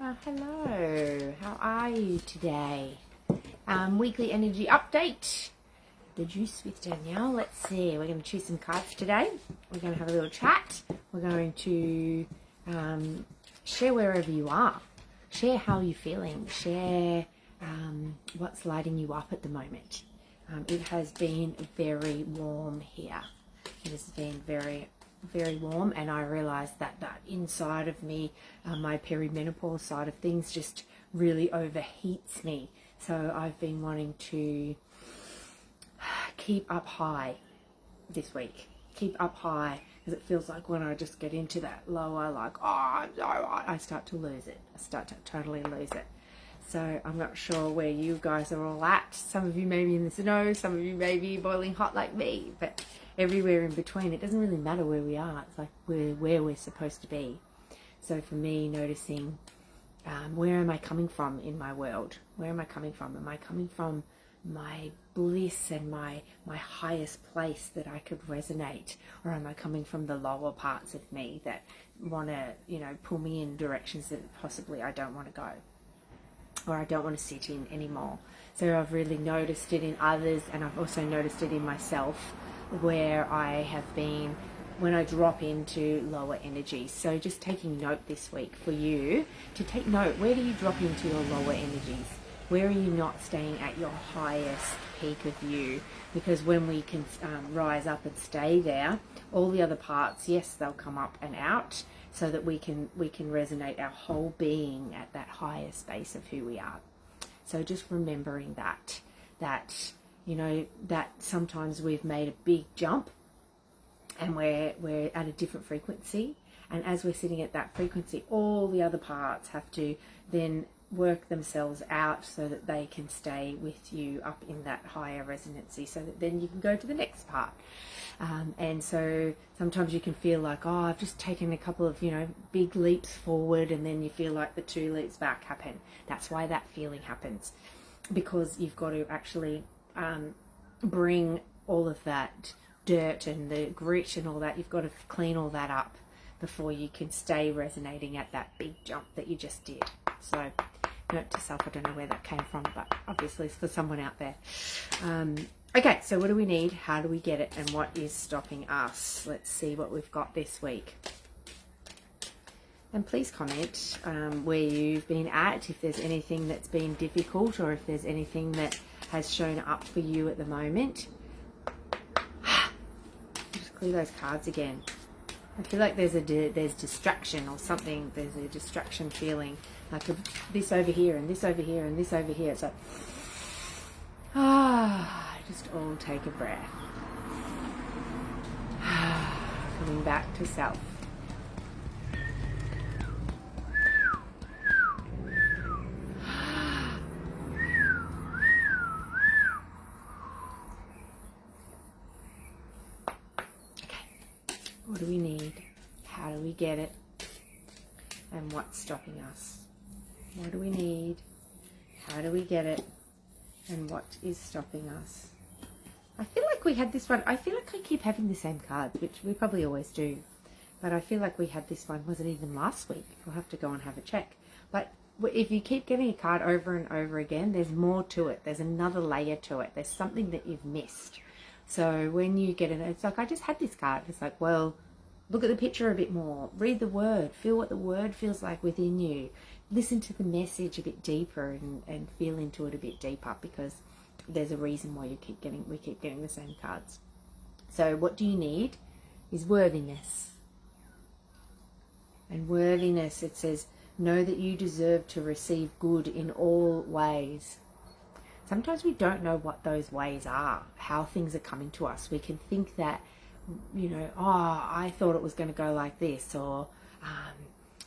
Hello, how are you today? Weekly energy update. The juice with Danielle. Let's see, we're going to choose some cards today. We're going to have a little chat. We're going to share wherever you are. Share how you're feeling. Share what's lighting you up at the moment. It has been very warm here. It has been very warm, and I realized that inside of me, my perimenopause side of things just really overheats me. So I've been wanting to keep up high this week. Keep up high, because it feels like when I just get into that lower, like, oh, I'm so hot, I start to lose it. I start to totally lose it. So I'm not sure where you guys are all at. Some of you may be in the snow, some of you may be boiling hot like me, but everywhere in between, it doesn't really matter where we are. It's like where we're supposed to be. So for me, noticing where am I coming from in my world? Where am I coming from? Am I coming from my bliss and my highest place that I could resonate, or am I coming from the lower parts of me that want to, pull me in directions that possibly I don't want to go, or I don't want to sit in anymore? So I've really noticed it in others, and I've also noticed it in myself, where I have been when I drop into lower energy. So just taking note this week for you to take note, where do you drop into your lower energies? Where are you not staying at your highest peak of you? Because when we can rise up and stay there, all the other parts, yes, they'll come up and out, so that we can resonate our whole being at that higher space of who we are. So just remembering that sometimes we've made a big jump and we're at a different frequency, and as we're sitting at that frequency, all the other parts have to then work themselves out so that they can stay with you up in that higher resonancy, so that then you can go to the next part. And so sometimes you can feel like, oh, I've just taken a couple of big leaps forward, and then you feel like the 2 leaps back happen. That's why that feeling happens, because you've got to actually bring all of that dirt and the grit and all that, you've got to clean all that up before you can stay resonating at that big jump that you just did. So note to self, I don't know where that came from, but obviously it's for someone out there. Okay, so what do we need? How do we get it? And what is stopping us? Let's see what we've got this week. And please comment where you've been at, if there's anything that's been difficult, or if there's anything that has shown up for you at the moment. Just clear those cards again. I feel like there's distraction or something. There's a distraction feeling, like this over here and this over here and this over here. So just all take a breath. Coming back to self. What do we need? How do we get it? And what's stopping us? What do we need? How do we get it? And what is stopping us? I feel like we had this one. I feel like I keep having the same cards, which we probably always do. But I feel like we had this one. Was it even last week? We'll have to go and have a check. But if you keep getting a card over and over again, there's more to it. There's another layer to it. There's something that you've missed. So when you get it, it's like, I just had this card. It's like, well, look at the picture a bit more. Read the word. Feel what the word feels like within you. Listen to the message a bit deeper and feel into it a bit deeper, because there's a reason why we keep getting the same cards. So what do you need is worthiness. And worthiness, it says, know that you deserve to receive good in all ways. Sometimes we don't know what those ways are, how things are coming to us. We can think that, I thought it was going to go like this, or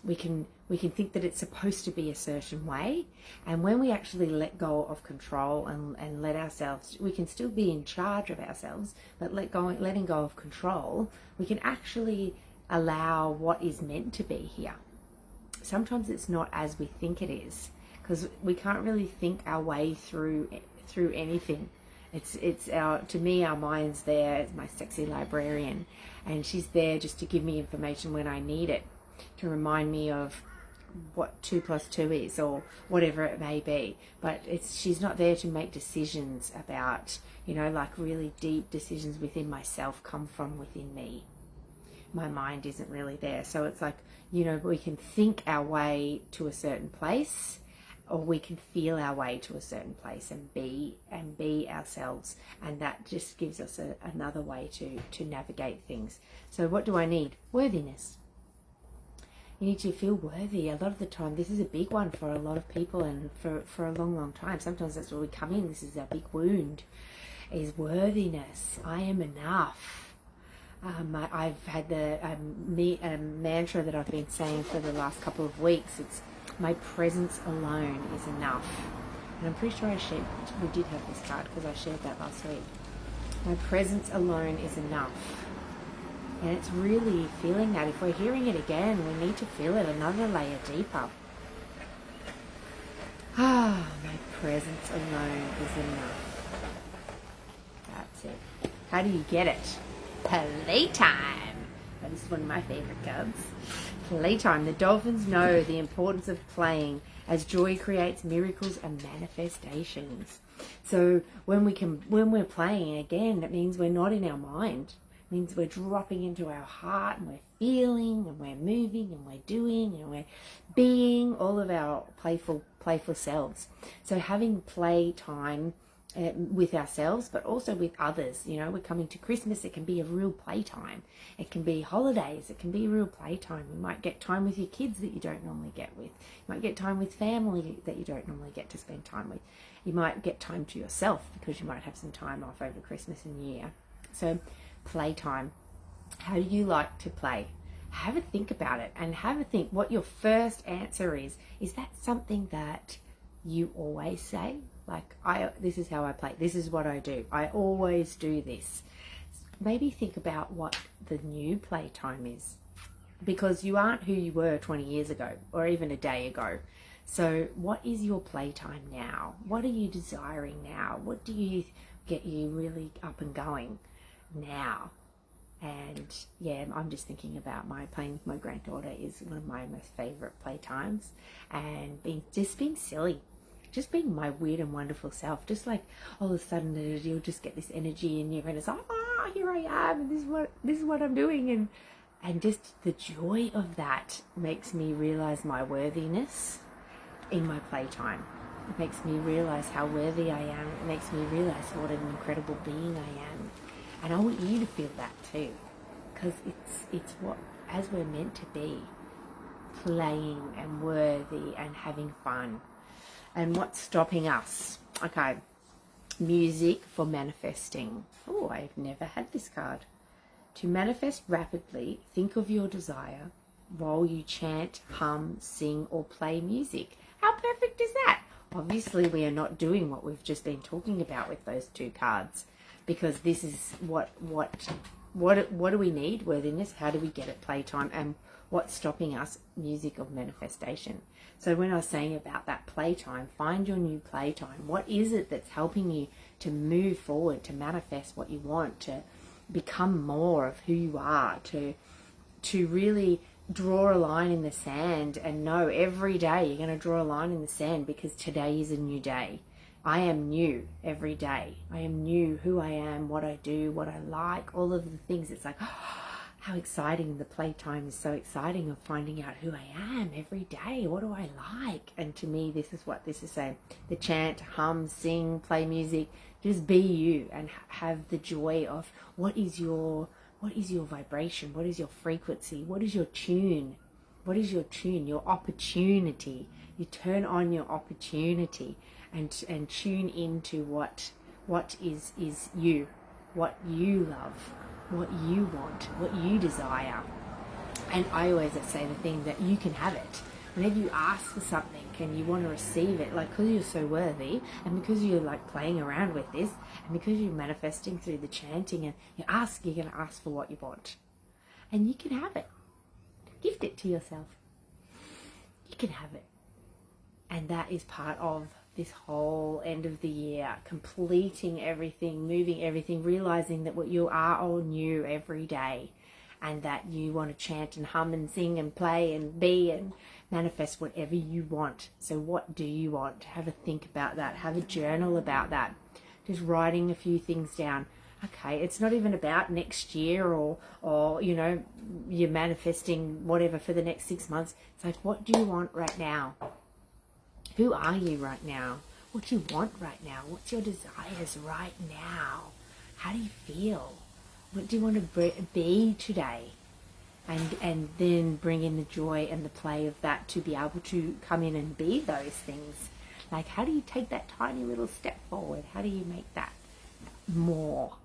we can think that it's supposed to be a certain way. And when we actually let go of control and let ourselves, we can still be in charge of ourselves, but letting go of control, we can actually allow what is meant to be here. Sometimes it's not as we think it is, because we can't really think our way through anything. To me, our mind's there. It's my sexy librarian, and she's there just to give me information when I need it, to remind me of what 2 plus 2 is, or whatever it may be. But she's not there to make decisions about, you know, like really deep decisions within myself come from within me. My mind isn't really there. So it's like, you know, we can think our way to a certain place, or we can feel our way to a certain place and be ourselves, and that just gives us another way to navigate things. So what do I need? Worthiness. You need to feel worthy. A lot of the time, this is a big one for a lot of people, and for a long time. Sometimes that's where we come in. This is our big wound, is worthiness. I am enough. I've had the mantra that I've been saying for the last couple of weeks. It's my presence alone is enough. And I'm pretty sure we did have this card because I shared that last week. My presence alone is enough. And it's really feeling that. If we're hearing it again, we need to feel it another layer deeper. My presence alone is enough. That's it. How do you get it? Playtime. This is one of my favorite cards. Playtime. The dolphins know the importance of playing, as joy creates miracles and manifestations. So when we're playing again, it means we're not in our mind. It means we're dropping into our heart, and we're feeling, and we're moving, and we're doing, and we're being all of our playful selves. So having playtime with ourselves, but also with others. You know, we're coming to Christmas, it can be a real playtime. It can be holidays, it can be a real playtime. You might get time with your kids that you don't normally get with. You might get time with family that you don't normally get to spend time with. You might get time to yourself because you might have some time off over Christmas and New Year. So playtime. How do you like to play? Have a think about it, and have a think what your first answer is. Is that something that you always say? Like, this is how I play. This is what I do. I always do this. Maybe think about what the new playtime is, because you aren't who you were 20 years ago or even a day ago. So what is your playtime now? What are you desiring now? What do you get you really up and going now? And yeah, I'm just thinking about playing with my granddaughter is one of my most favorite playtimes, and being silly. Just being my weird and wonderful self. Just like all of a sudden you'll just get this energy in you, and it's like, here I am, and this is what I'm doing, and just the joy of that makes me realize my worthiness in my playtime. It makes me realize how worthy I am. It makes me realize what an incredible being I am. And I want you to feel that too, because it's what, as we're meant to be, playing and worthy and having fun. And what's stopping us? Okay, music for manifesting. Oh, I've never had this card. To manifest rapidly, think of your desire while you chant, hum, sing, or play music. How perfect is that? Obviously, we are not doing what we've just been talking about with those two cards, because this is what do we need? Worthiness. How do we get it? Playtime. And what's stopping us? Music of manifestation. So when I was saying about that playtime, find your new playtime. What is it that's helping you to move forward, to manifest what you want, to become more of who you are, to really draw a line in the sand and know every day you're going to draw a line in the sand, because today is a new day. I am new every day. I am new, who I am, what I do, what I like, all of the things. It's like, how exciting. The playtime is so exciting, of finding out who I am every day. What do I like? And to me, this is what this is saying. The chant, hum, sing, play music, just be you and have the joy of what is your vibration? What is your frequency? What is your tune? What is your tune? Your opportunity. You turn on your opportunity and tune into what is you, what you love, what you want, what you desire. And I always say the thing that you can have it. Whenever you ask for something and you want to receive it, like, because you're so worthy, and because you're like playing around with this, and because you're manifesting through the chanting, and you're going to ask for what you want, and you can have it. Gift it to yourself. You can have it. And that is part of this whole end of the year, completing everything, moving everything, realizing that what you are all new every day. and that you want to chant and hum and sing and play and be and manifest whatever you want. So what do you want? Have a think about that. Have a journal about that. Just writing a few things down. Okay, it's not even about next year or you know, you're manifesting whatever for the next 6 months. It's like, what do you want right now? Who are you right now? What do you want right now? What's your desires right now? How do you feel? What do you want to be today? And then bring in the joy and the play of that to be able to come in and be those things. Like, how do you take that tiny little step forward? How do you make that more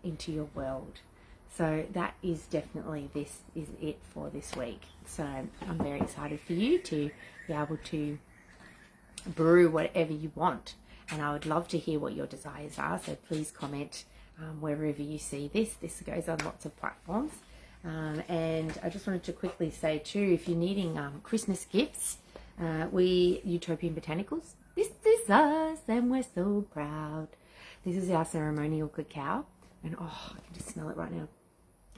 into your world? So that is definitely, this is it for this week. So I'm very excited for you to be able to brew whatever you want, and I would love to hear what your desires are. So please comment wherever you see this. This goes on lots of platforms. And I just wanted to quickly say too, if you're needing Christmas gifts, Utopian Botanicals, this is us and we're so proud. This is our ceremonial cacao, and oh, I can just smell it right now.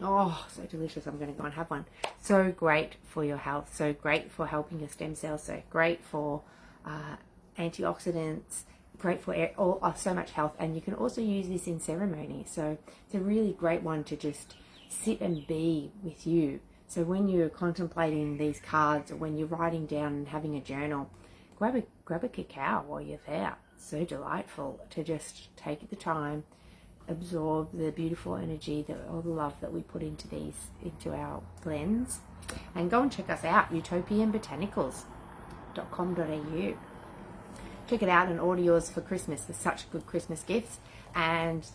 Oh, so delicious. I'm going to go and have one. So great for your health, so great for helping your stem cells, so great for antioxidants, great for so much health. And you can also use this in ceremony, so it's a really great one to just sit and be with you. So when you're contemplating these cards, or when you're writing down and having a journal, grab a cacao while you're there. So delightful to just take the time, absorb the beautiful energy, all the love that we put into our blends. And go and check us out, utopianbotanicals.com.au. Check it out and order yours for Christmas. They're such good Christmas gifts, and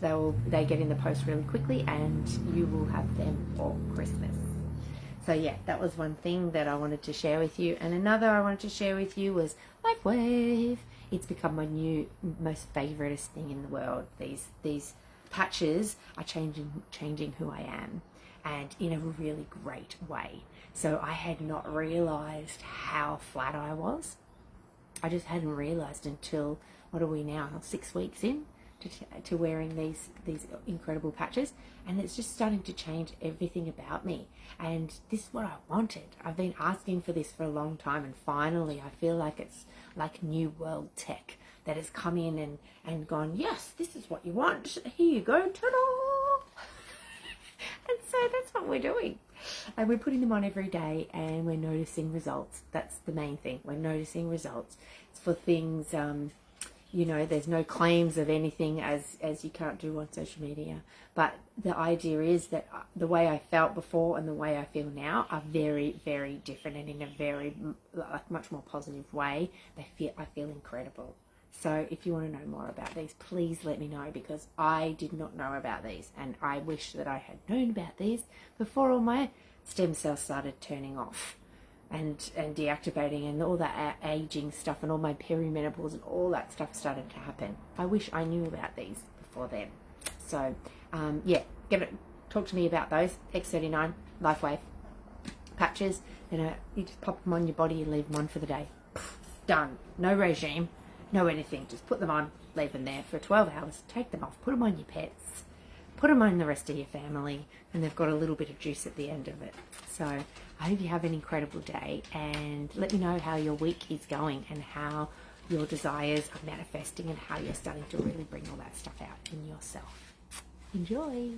they get in the post really quickly, and you will have them for Christmas. So yeah, that was one thing that I wanted to share with you. And another I wanted to share with you was Lifewave. It's become my new most favoritist thing in the world. These patches are changing who I am, and in a really great way. So I had not realized how flat I was. I just hadn't realized until, what are we now, 6 weeks in to wearing these incredible patches, and it's just starting to change everything about me. And this is what I wanted. I've been asking for this for a long time, and finally I feel like it's like new world tech that has come in and gone, yes, this is what you want, here you go, ta-da! And so that's what we're doing. And we're putting them on every day, and we're noticing results. That's the main thing. We're noticing results. It's for things, you know, there's no claims of anything, as you can't do on social media. But the idea is that the way I felt before and the way I feel now are very, very different, and in a very much more positive way. I feel incredible. So if you want to know more about these, please let me know, because I did not know about these, and I wish that I had known about these before all my stem cells started turning off and deactivating, and all that aging stuff, and all my perimenopause and all that stuff started to happen. I wish I knew about these before then. So yeah, talk to me about those X39 Lifewave patches. You just pop them on your body and leave them on for the day. Done. No regime. No anything, just put them on, leave them there for 12 hours, take them off, put them on your pets, put them on the rest of your family, and they've got a little bit of juice at the end of it. So I hope you have an incredible day, and let me know how your week is going and how your desires are manifesting and how you're starting to really bring all that stuff out in yourself. Enjoy!